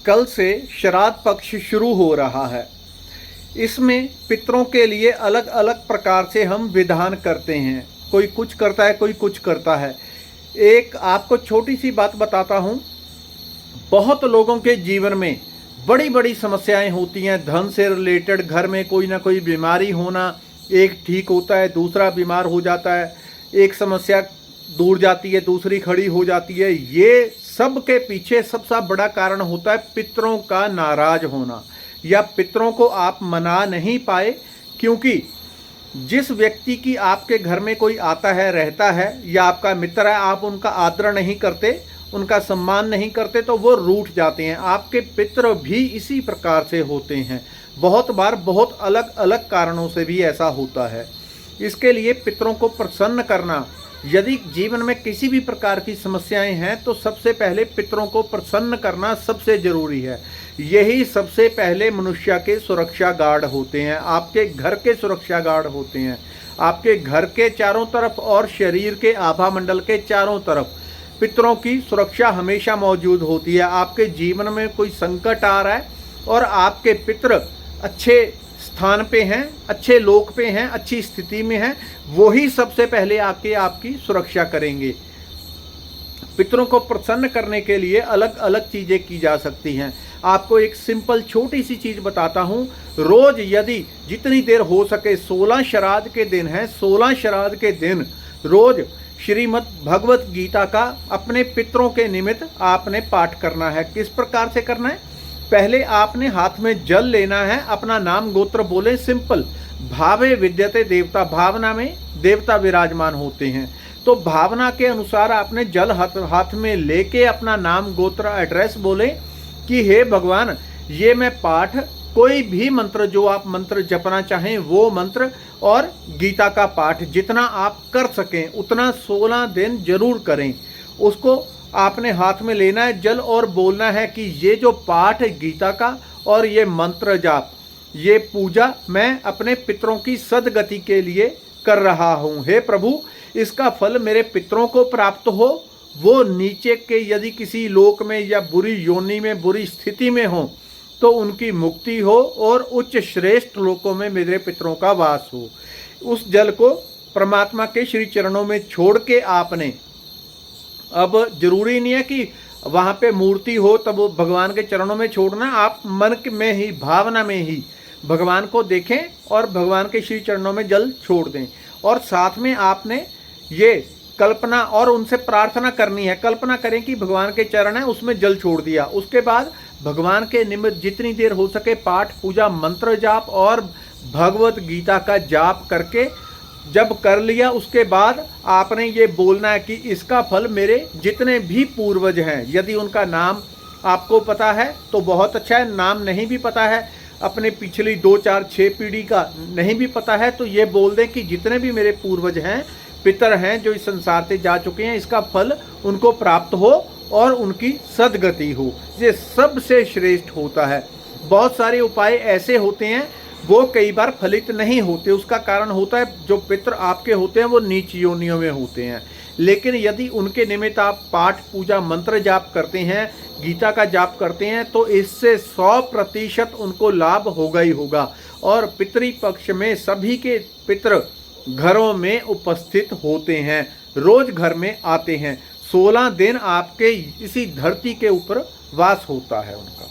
कल से श्राद्ध पक्ष शुरू हो रहा है। इसमें पितरों के लिए अलग अलग प्रकार से हम विधान करते हैं। कोई कुछ करता है, कोई कुछ करता है। एक आपको छोटी सी बात बताता हूँ। बहुत लोगों के जीवन में बड़ी बड़ी समस्याएं होती हैं, धन से रिलेटेड। घर में कोई ना कोई बीमारी होना, एक ठीक होता है, दूसरा बीमार हो जाता है, एक समस्या दूर जाती है, दूसरी खड़ी हो जाती है। ये सब के पीछे सबसे बड़ा कारण होता है पितरों का नाराज होना, या पितरों को आप मना नहीं पाए। क्योंकि जिस व्यक्ति की आपके घर में कोई आता है, रहता है, या आपका मित्र है, आप उनका आदर नहीं करते, उनका सम्मान नहीं करते, तो वो रूठ जाते हैं। आपके पितर भी इसी प्रकार से होते हैं। बहुत बार बहुत अलग अलग कारणों से भी ऐसा होता है। इसके लिए पितरों को प्रसन्न करना, यदि जीवन में किसी भी प्रकार की समस्याएं हैं तो सबसे पहले पितरों को प्रसन्न करना सबसे जरूरी है। यही सबसे पहले मनुष्य के सुरक्षा गार्ड होते हैं, आपके घर के सुरक्षा गार्ड होते हैं। आपके घर के चारों तरफ और शरीर के आभा मंडल के चारों तरफ पितरों की सुरक्षा हमेशा मौजूद होती है। आपके जीवन में कोई संकट आ रहा है और आपके पितर अच्छे स्थान पे हैं, अच्छे लोक पे हैं, अच्छी स्थिति में हैं, वो ही सबसे पहले आके आपकी सुरक्षा करेंगे। पितरों को प्रसन्न करने के लिए अलग अलग चीजें की जा सकती हैं। आपको एक सिंपल छोटी सी चीज बताता हूं। रोज यदि जितनी देर हो सके, 16 श्राद्ध के दिन हैं, 16 श्राद्ध के दिन रोज श्रीमद् भगवत गीता का अपने पितरों के निमित्त आपने पाठ करना है। किस प्रकार से करना है? पहले आपने हाथ में जल लेना है, अपना नाम गोत्र बोले, सिंपल। भावे विद्यते देवता, भावना में देवता विराजमान होते हैं। तो भावना के अनुसार आपने जल हाथ में लेके अपना नाम गोत्र एड्रेस बोले कि हे भगवान, ये मैं पाठ, कोई भी मंत्र जो आप मंत्र जपना चाहें वो मंत्र, और गीता का पाठ जितना आप कर सकें उतना 16 दिन जरूर करें। उसको आपने हाथ में लेना है जल और बोलना है कि ये जो पाठ है गीता का और ये मंत्र जाप, ये पूजा मैं अपने पितरों की सदगति के लिए कर रहा हूँ। हे प्रभु, इसका फल मेरे पितरों को प्राप्त हो, वो नीचे के यदि किसी लोक में या बुरी योनि में, बुरी स्थिति में हो, तो उनकी मुक्ति हो और उच्च श्रेष्ठ लोकों में मेरे पितरों का वास हो। उस जल को परमात्मा के श्री चरणों में छोड़ के आपने, अब जरूरी नहीं है कि वहां पे मूर्ति हो तब भगवान के चरणों में छोड़ना, आप मन में ही, भावना में ही भगवान को देखें और भगवान के श्री चरणों में जल छोड़ दें। और साथ में आपने ये कल्पना और उनसे प्रार्थना करनी है। कल्पना करें कि भगवान के चरण है, उसमें जल छोड़ दिया। उसके बाद भगवान के निमित्त जितनी देर हो सके पाठ, पूजा, मंत्र जाप और भगवत गीता का जाप करके जब कर लिया, उसके बाद आपने ये बोलना है कि इसका फल मेरे जितने भी पूर्वज हैं, यदि उनका नाम आपको पता है तो बहुत अच्छा है, नाम नहीं भी पता है, अपने पिछली 2, 4, 6 पीढ़ी का नहीं भी पता है, तो ये बोल दें कि जितने भी मेरे पूर्वज हैं, पितर हैं, जो इस संसार से जा चुके हैं, इसका फल उनको प्राप्त हो और उनकी सदगति हो। ये सबसे श्रेष्ठ होता है। बहुत सारे उपाय ऐसे होते हैं वो कई बार फलित नहीं होते। उसका कारण होता है जो पितर आपके होते हैं वो नीच योनियों में होते हैं। लेकिन यदि उनके निमित्त आप पाठ, पूजा, मंत्र जाप करते हैं, गीता का जाप करते हैं, तो इससे 100% उनको लाभ होगा ही होगा। और पितृ पक्ष में सभी के पितर घरों में उपस्थित होते हैं, रोज घर में आते हैं। 16 दिन आपके इसी धरती के ऊपर वास होता है उनका।